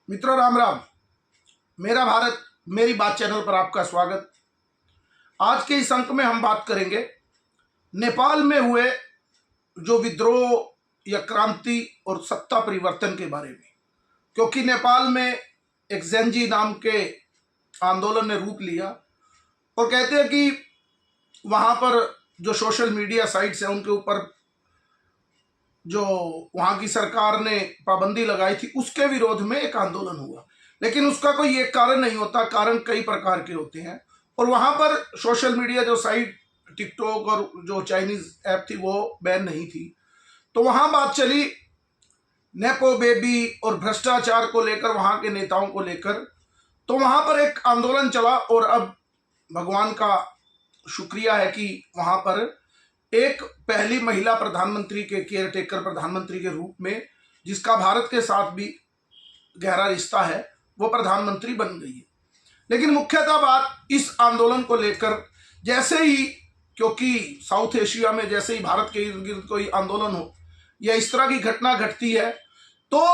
मित्रों, राम राम। मेरा भारत मेरी बात चैनल पर आपका स्वागत। आज के इस अंक में हम बात करेंगे नेपाल में हुए जो विद्रोह या क्रांति और सत्ता परिवर्तन के बारे में, क्योंकि नेपाल में एक ज़ेनजी नाम के आंदोलन ने रूप लिया और कहते हैं कि वहाँ पर जो सोशल मीडिया साइट्स हैं उनके ऊपर जो वहाँ की सरकार ने पाबंदी लगाई थी उसके विरोध में एक आंदोलन हुआ। लेकिन उसका कोई एक कारण नहीं होता, कारण कई प्रकार के होते हैं। और वहाँ पर सोशल मीडिया जो साइट टिकटॉक और जो चाइनीज ऐप थी वो बैन नहीं थी। तो वहाँ बात चली नेपो बेबी और भ्रष्टाचार को लेकर, वहाँ के नेताओं को लेकर। तो वहाँ पर एक आंदोलन चला और अब भगवान का शुक्रिया है कि वहाँ पर एक पहली महिला प्रधानमंत्री के केयर टेकर प्रधानमंत्री के रूप में, जिसका भारत के साथ भी गहरा रिश्ता है, वो प्रधानमंत्री बन गई है। लेकिन मुख्यतः बात इस आंदोलन को लेकर, जैसे ही, क्योंकि साउथ एशिया में जैसे ही भारत के इर्द गिर्द कोई आंदोलन हो या इस तरह की घटना घटती है तो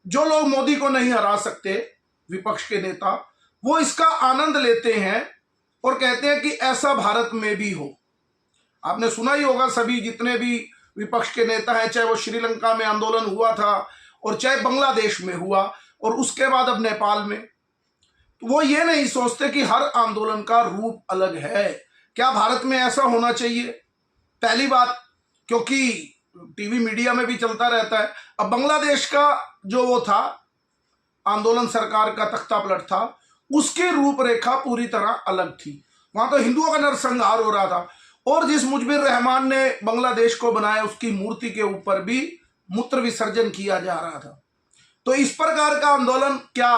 जो लोग मोदी को नहीं हरा सकते, विपक्ष के नेता, वो इसका आनंद लेते हैं और कहते हैं कि ऐसा भारत में भी हो। आपने सुना ही होगा, सभी जितने भी विपक्ष के नेता हैं, चाहे वो श्रीलंका में आंदोलन हुआ था और चाहे बांग्लादेश में हुआ और उसके बाद अब नेपाल में, तो वो ये नहीं सोचते कि हर आंदोलन का रूप अलग है। क्या भारत में ऐसा होना चाहिए? पहली बात, क्योंकि टीवी मीडिया में भी चलता रहता है। अब बांग्लादेश का जो वो था आंदोलन, सरकार का तख्ता पलट था, उसकी रूपरेखा पूरी तरह अलग थी। वहां तो हिंदुओं का नरसंहार हो रहा था और जिस मुजबिर रहमान ने बांग्लादेश को बनाया उसकी मूर्ति के ऊपर भी मूत्र विसर्जन किया जा रहा था। तो इस प्रकार का आंदोलन क्या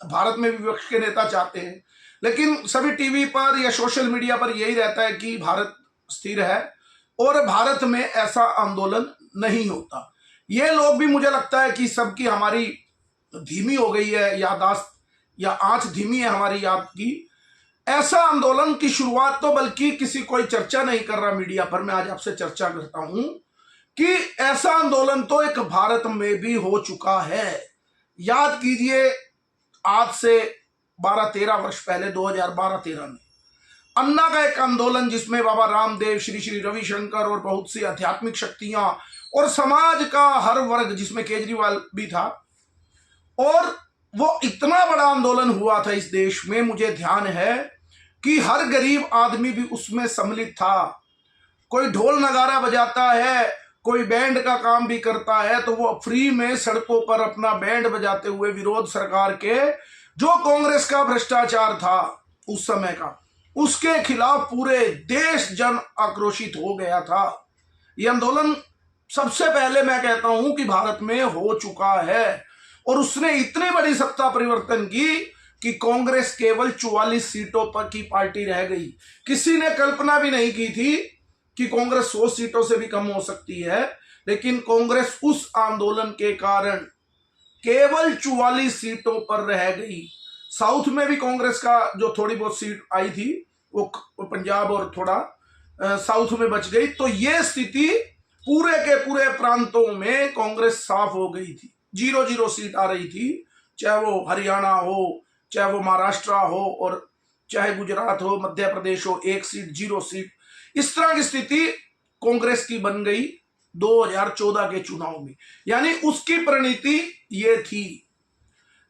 भारत में विपक्ष के नेता चाहते हैं? लेकिन सभी टीवी पर या सोशल मीडिया पर यही रहता है कि भारत स्थिर है और भारत में ऐसा आंदोलन नहीं होता। ये लोग भी, मुझे लगता है कि सबकी हमारी धीमी हो गई है याददाश्त, या आंच धीमी है हमारी याद की। ऐसा आंदोलन की शुरुआत तो, बल्कि किसी कोई चर्चा नहीं कर रहा मीडिया पर, मैं आज आपसे चर्चा करता हूं कि ऐसा आंदोलन तो एक भारत में भी हो चुका है। याद कीजिए, आज से 12-13 वर्ष पहले 2012-13 में अन्ना का एक आंदोलन, जिसमें बाबा रामदेव, श्री श्री रविशंकर और बहुत सी आध्यात्मिक शक्तियां और समाज का हर वर्ग, जिसमें केजरीवाल भी था, और वो इतना बड़ा आंदोलन हुआ था इस देश में। मुझे ध्यान है कि हर गरीब आदमी भी उसमें सम्मिलित था। कोई ढोल नगारा बजाता है, कोई बैंड का काम भी करता है, तो वो फ्री में सड़कों पर अपना बैंड बजाते हुए विरोध सरकार के, जो कांग्रेस का भ्रष्टाचार था उस समय का, उसके खिलाफ पूरे देश जन आक्रोशित हो गया था। यह आंदोलन सबसे पहले मैं कहता हूं कि भारत में हो चुका है और उसने इतनी बड़ी सत्ता परिवर्तन की कि कांग्रेस केवल 44 सीटों पर की पार्टी रह गई। किसी ने कल्पना भी नहीं की थी कि कांग्रेस 100 सीटों से भी कम हो सकती है, लेकिन कांग्रेस उस आंदोलन के कारण केवल 44 सीटों पर रह गई। साउथ में भी कांग्रेस का जो थोड़ी बहुत सीट आई थी वो पंजाब और थोड़ा साउथ में बच गई। तो ये स्थिति पूरे के पूरे प्रांतों में कांग्रेस साफ हो गई थी। 0-0 सीट आ रही थी, चाहे वो हरियाणा हो, चाहे वो महाराष्ट्र हो, और चाहे गुजरात हो, मध्य प्रदेश हो, 1 सीट 0 सीट, इस तरह की स्थिति कांग्रेस की बन गई 2014 के चुनाव में। यानी उसकी परिणति ये थी।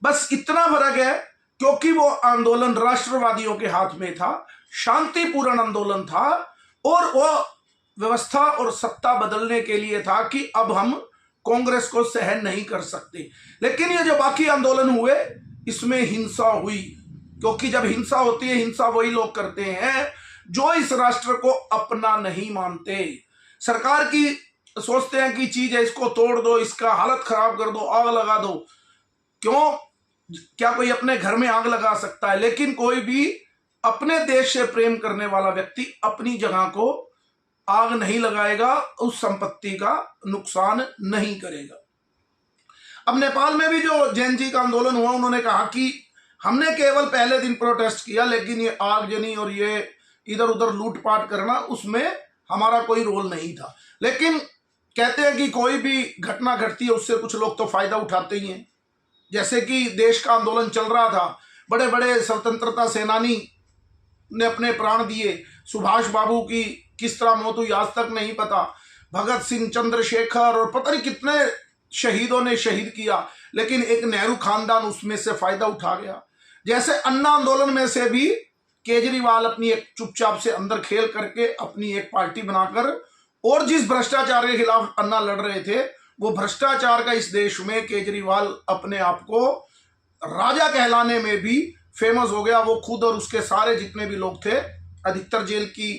बस इतना फर्क है, क्योंकि वो आंदोलन राष्ट्रवादियों के हाथ में था, शांतिपूर्ण आंदोलन था और वो व्यवस्था और सत्ता बदलने के लिए था कि अब हम कांग्रेस को सहन नहीं कर सकते। लेकिन ये जो बाकी आंदोलन हुए, इसमें हिंसा हुई, क्योंकि जब हिंसा होती है, हिंसा वही लोग करते हैं जो इस राष्ट्र को अपना नहीं मानते। सरकार की सोचते हैं कि चीज है, इसको तोड़ दो, इसका हालत खराब कर दो, आग लगा दो। क्यों? क्या कोई अपने घर में आग लगा सकता है? लेकिन कोई भी अपने देश से प्रेम करने वाला व्यक्ति अपनी जगह को आग नहीं लगाएगा, उस संपत्ति का नुकसान नहीं करेगा। अब नेपाल में भी जो ज़ेनजी का आंदोलन हुआ, उन्होंने कहा कि हमने केवल पहले दिन प्रोटेस्ट किया, लेकिन ये आगजनी और ये इधर उधर लूटपाट करना, उसमें हमारा कोई रोल नहीं था। लेकिन कहते हैं कि कोई भी घटना घटती है उससे कुछ लोग तो फायदा उठाते ही हैं। जैसे कि देश का आंदोलन चल रहा था, बड़े बड़े स्वतंत्रता सेनानी ने अपने प्राण दिए। सुभाष बाबू की किस तरह मौत हुई आज तक नहीं पता, भगत सिंह, चंद्रशेखर और पता नहीं कितने शहीदों ने शहीद किया, लेकिन एक नेहरू खानदान उसमें से फायदा उठा गया। जैसे अन्ना आंदोलन में से भी केजरीवाल अपनी एक चुपचाप से अंदर खेल करके अपनी एक पार्टी बनाकर, और जिस भ्रष्टाचार के खिलाफ अन्ना लड़ रहे थे, वो भ्रष्टाचार का इस देश में केजरीवाल अपने आप को राजा कहलाने में भी फेमस हो गया। वो खुद और उसके सारे जितने भी लोग थे अधिकतर जेल की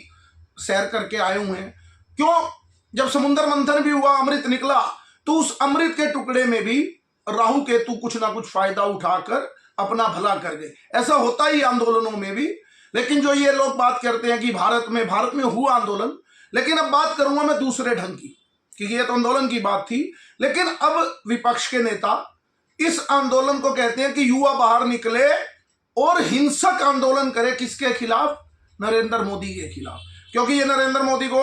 सैर करके आए हुए हैं। क्यों? जब समुद्र मंथन भी हुआ, अमृत निकला, तो उस अमृत के टुकड़े में भी राहु केतु कुछ ना कुछ फायदा उठाकर अपना भला कर गए। ऐसा होता ही आंदोलनों में भी। लेकिन जो ये लोग बात करते हैं कि भारत में हुआ आंदोलन, लेकिन अब बात करूंगा मैं दूसरे ढंग की, क्योंकि ये तो आंदोलन की बात थी। लेकिन अब विपक्ष के नेता इस आंदोलन को कहते हैं कि युवा बाहर निकले और हिंसक आंदोलन करे। किसके खिलाफ? नरेंद्र मोदी के खिलाफ। क्योंकि ये नरेंद्र मोदी को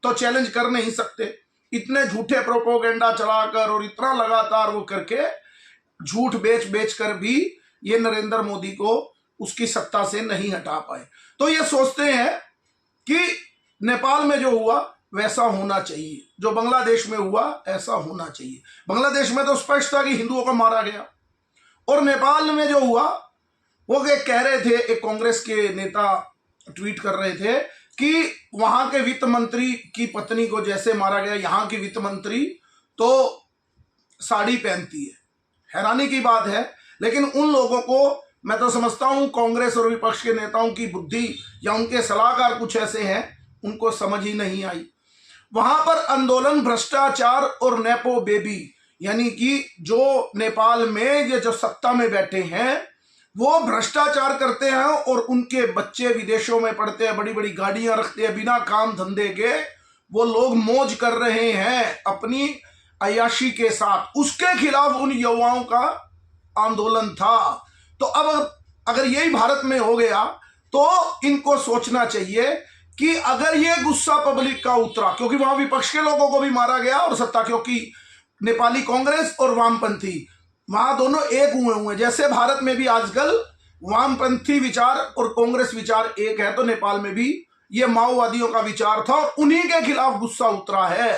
तो चैलेंज कर नहीं सकते, इतने झूठे प्रोपोगेंडा चलाकर और इतना लगातार वो करके झूठ बेच कर भी ये नरेंद्र मोदी को उसकी सत्ता से नहीं हटा पाए। तो ये सोचते हैं कि नेपाल में जो हुआ वैसा होना चाहिए, जो बांग्लादेश में हुआ ऐसा होना चाहिए। बांग्लादेश में तो स्पष्ट था कि हिंदुओं को मारा गया, और नेपाल में जो हुआ वो कह रहे थे, एक कांग्रेस के नेता ट्वीट कर रहे थे कि वहां के वित्त मंत्री की पत्नी को जैसे मारा गया, यहां की वित्त मंत्री तो साड़ी पहनती है। हैरानी की बात है, लेकिन उन लोगों को मैं तो समझता हूं कांग्रेस और विपक्ष के नेताओं की बुद्धि या उनके सलाहकार कुछ ऐसे हैं, उनको समझ ही नहीं आई। वहां पर आंदोलन भ्रष्टाचार और नेपो बेबी, यानी कि जो नेपाल में ये जो सत्ता में बैठे हैं वो भ्रष्टाचार करते हैं और उनके बच्चे विदेशों में पढ़ते हैं, बड़ी बड़ी गाड़ियां रखते हैं, बिना काम धंधे के वो लोग मौज कर रहे हैं अपनी अय्याशी के साथ। उसके खिलाफ उन युवाओं का आंदोलन था। तो अब अगर यही भारत में हो गया तो इनको सोचना चाहिए कि अगर ये गुस्सा पब्लिक का उतरा, क्योंकि वहां विपक्ष के लोगों को भी मारा गया और सत्ता, क्योंकि नेपाली कांग्रेस और वामपंथी वहां दोनों एक हुए, जैसे भारत में भी आजकल वामपंथी विचार और कांग्रेस विचार एक है, तो नेपाल में भी ये माओवादियों का विचार था और उन्हीं के खिलाफ गुस्सा उतरा है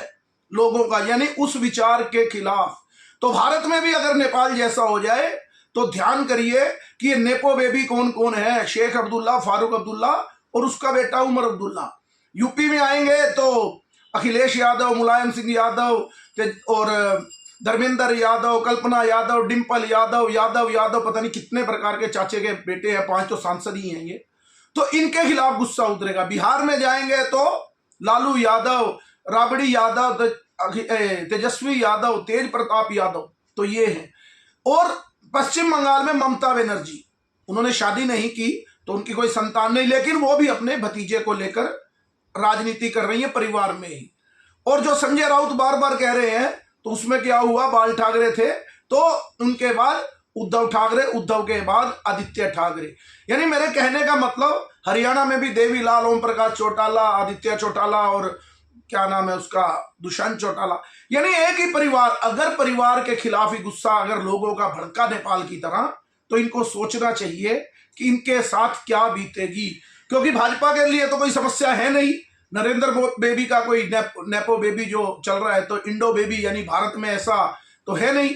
लोगों का, यानी उस विचार के खिलाफ। तो भारत में भी अगर नेपाल जैसा हो जाए तो ध्यान करिए कि ये नेपो बेबी कौन कौन है। शेख अब्दुल्ला, फारूक अब्दुल्ला और उसका बेटा उमर अब्दुल्ला। यूपी में आएंगे तो अखिलेश यादव, मुलायम सिंह यादव और धर्मेंद्र यादव, कल्पना यादव, डिंपल यादव, यादव पता नहीं कितने प्रकार के चाचे के बेटे हैं, 5 तो सांसद ही हैं ये। तो इनके खिलाफ गुस्सा उतरेगा। बिहार में जाएंगे तो लालू यादव, राबड़ी यादव, तेजस्वी यादव, तेज प्रताप यादव, तो ये हैं। और पश्चिम बंगाल में ममता बनर्जी, उन्होंने शादी नहीं की तो उनकी कोई संतान नहीं, लेकिन वो भी अपने भतीजे को लेकर राजनीति कर रही है परिवार में ही। और जो संजय राउत बार बार कह रहे हैं, तो उसमें क्या हुआ, बाल ठाकरे थे तो उनके बाद उद्धव ठाकरे, उद्धव के बाद आदित्य ठाकरे। यानी मेरे कहने का मतलब हरियाणा में भी देवीलाल, ओम प्रकाश चौटाला, आदित्य चौटाला और क्या नाम है उसका, दुष्यंत चौटाला, यानी एक ही परिवार। अगर परिवार के खिलाफ ही गुस्सा अगर लोगों का भड़का नेपाल की तरह, तो इनको सोचना चाहिए कि इनके साथ क्या बीतेगी। क्योंकि भाजपा के लिए तो कोई समस्या है नहीं, नरेंद्र बेबी का कोई नेपो बेबी जो चल रहा है, तो इंडो बेबी यानी भारत में ऐसा तो है नहीं।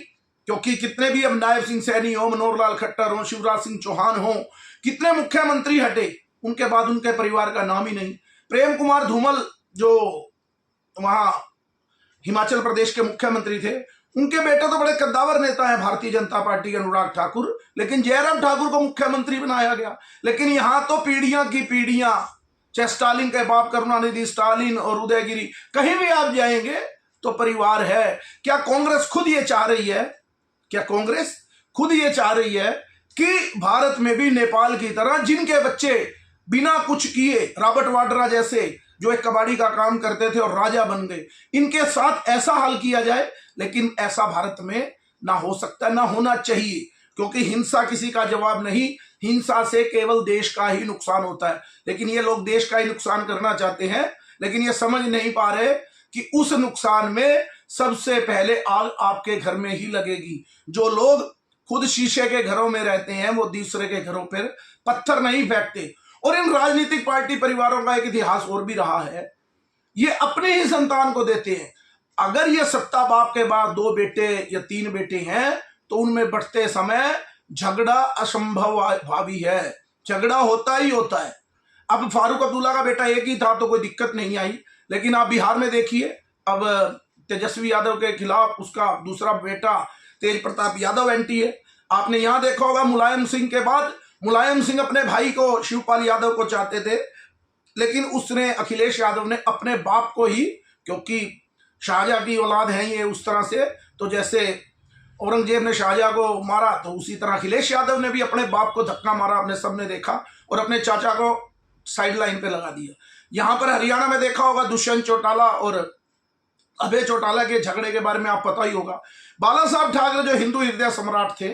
क्योंकि कितने भी अब नायब सिंह सैनी हो, मनोहर लाल खट्टर हो, शिवराज सिंह चौहान हो, कितने मुख्यमंत्री हटे, उनके बाद उनके परिवार का नाम ही नहीं। प्रेम कुमार धूमल जो वहां हिमाचल प्रदेश के मुख्यमंत्री थे, उनके बेटे तो बड़े कद्दावर नेता हैं भारतीय जनता पार्टी के, अनुराग ठाकुर, लेकिन जयराम ठाकुर को मुख्यमंत्री बनाया गया। लेकिन यहां तो पीढ़ियां की पीढ़ियां, चाहे स्टालिन के बाप करुणानिधि स्टालिन और उदयगिरी, कहीं भी आप जाएंगे तो परिवार है। क्या कांग्रेस खुद ये चाह रही है, क्या कांग्रेस खुद ये चाह रही है कि भारत में भी नेपाल की तरह जिनके बच्चे बिना कुछ किए, रॉबर्ट वाड्रा जैसे जो एक कबाड़ी का काम करते थे और राजा बन गए, इनके साथ ऐसा हाल किया जाए? लेकिन ऐसा भारत में ना हो सकता, ना होना चाहिए, क्योंकि हिंसा किसी का जवाब नहीं। हिंसा से केवल देश का ही नुकसान होता है। लेकिन ये लोग देश का ही नुकसान करना चाहते हैं, लेकिन ये समझ नहीं पा रहे कि उस नुकसान में सबसे पहले आग आपके घर में ही लगेगी। जो लोग खुद शीशे के घरों में रहते हैं, वो दूसरे के घरों पर पत्थर नहीं फेंकते। और इन राजनीतिक पार्टी परिवारों का एक इतिहास और भी रहा है, ये अपने ही संतान को देते हैं। अगर ये सत्ता बाप के बाद 2 बेटे या 3 बेटे हैं तो उनमें बढ़ते समय झगड़ा असंभव भावी है, झगड़ा होता ही होता है। अब फारूक अब्दुल्ला का बेटा एक ही था तो कोई दिक्कत नहीं आई, लेकिन आप बिहार में देखिए, अब तेजस्वी यादव के खिलाफ उसका दूसरा बेटा तेज प्रताप यादव एंटी है। आपने यहां देखा होगा मुलायम सिंह के बाद मुलायम सिंह अपने भाई को शिवपाल यादव को चाहते थे, लेकिन उसने अखिलेश यादव ने अपने बाप को ही, क्योंकि शाहजहां की औलाद है ये उस तरह से, तो जैसे औरंगजेब ने शाहजहां को मारा तो उसी तरह अखिलेश यादव ने भी अपने बाप को धक्का मारा, अपने सबने देखा, और अपने चाचा को साइड लाइन पे लगा दिया। यहां पर हरियाणा में देखा होगा दुष्यंत चौटाला और अभय चौटाला के झगड़े के बारे में आप पता ही होगा। बाला साहब ठाकरे जो हिंदू हृदय सम्राट थे,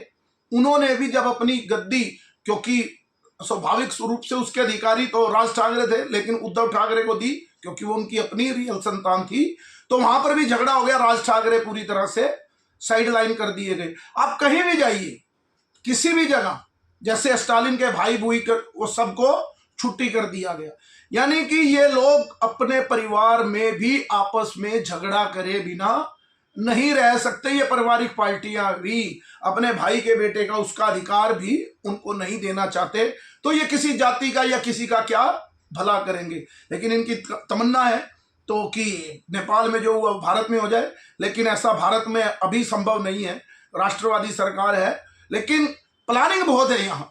उन्होंने भी जब अपनी गद्दी, क्योंकि स्वाभाविक रूप से उसके अधिकारी तो राज ठाकरे थे, लेकिन उद्धव ठाकरे को दी क्योंकि वो उनकी अपनी रियल संतान थी, तो वहां पर भी झगड़ा हो गया। राज ठाकरे पूरी तरह से साइड लाइन कर दिए गए। आप कहीं भी जाइए, किसी भी जगह, जैसे स्टालिन के भाई बुई वो सबको छुट्टी कर दिया गया। यानी कि ये लोग अपने परिवार में भी आपस में झगड़ा करे बिना नहीं रह सकते। ये पारिवारिक पार्टियां भी अपने भाई के बेटे का उसका अधिकार भी उनको नहीं देना चाहते, तो ये किसी जाति का या किसी का क्या भला करेंगे। लेकिन इनकी तमन्ना है तो कि नेपाल में जो हुआ भारत में हो जाए, लेकिन ऐसा भारत में अभी संभव नहीं है। राष्ट्रवादी सरकार है, लेकिन प्लानिंग बहुत है यहाँ,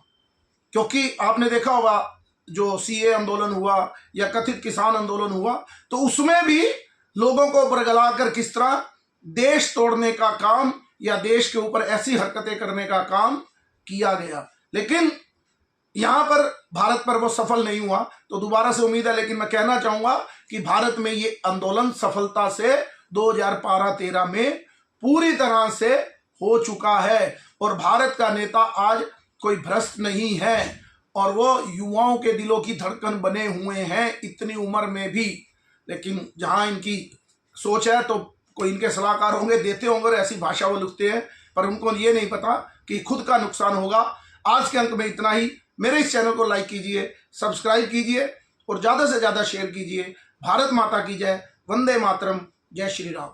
क्योंकि आपने देखा होगा जो सीए आंदोलन हुआ या कथित किसान आंदोलन हुआ, तो उसमें भी लोगों को बरगलाकर किस तरह देश तोड़ने का काम या देश के ऊपर ऐसी हरकतें करने का काम किया गया। लेकिन यहां पर भारत पर वो सफल नहीं हुआ, तो दोबारा से उम्मीद है। लेकिन मैं कहना चाहूंगा कि भारत में ये आंदोलन सफलता से 2012-13 में पूरी तरह से हो चुका है, और भारत का नेता आज कोई भ्रष्ट नहीं है, और वो युवाओं के दिलों की धड़कन बने हुए हैं इतनी उम्र में भी। लेकिन जहां इनकी सोच है तो कोई इनके सलाहकार होंगे, देते होंगे, और ऐसी भाषा वो लिखते हैं, पर उनको ये नहीं पता कि खुद का नुकसान होगा। आज के अंक में इतना ही। मेरे इस चैनल को लाइक कीजिए, सब्सक्राइब कीजिए और ज़्यादा से ज़्यादा शेयर कीजिए। भारत माता की जय, वंदे मातरम, जय श्री राम।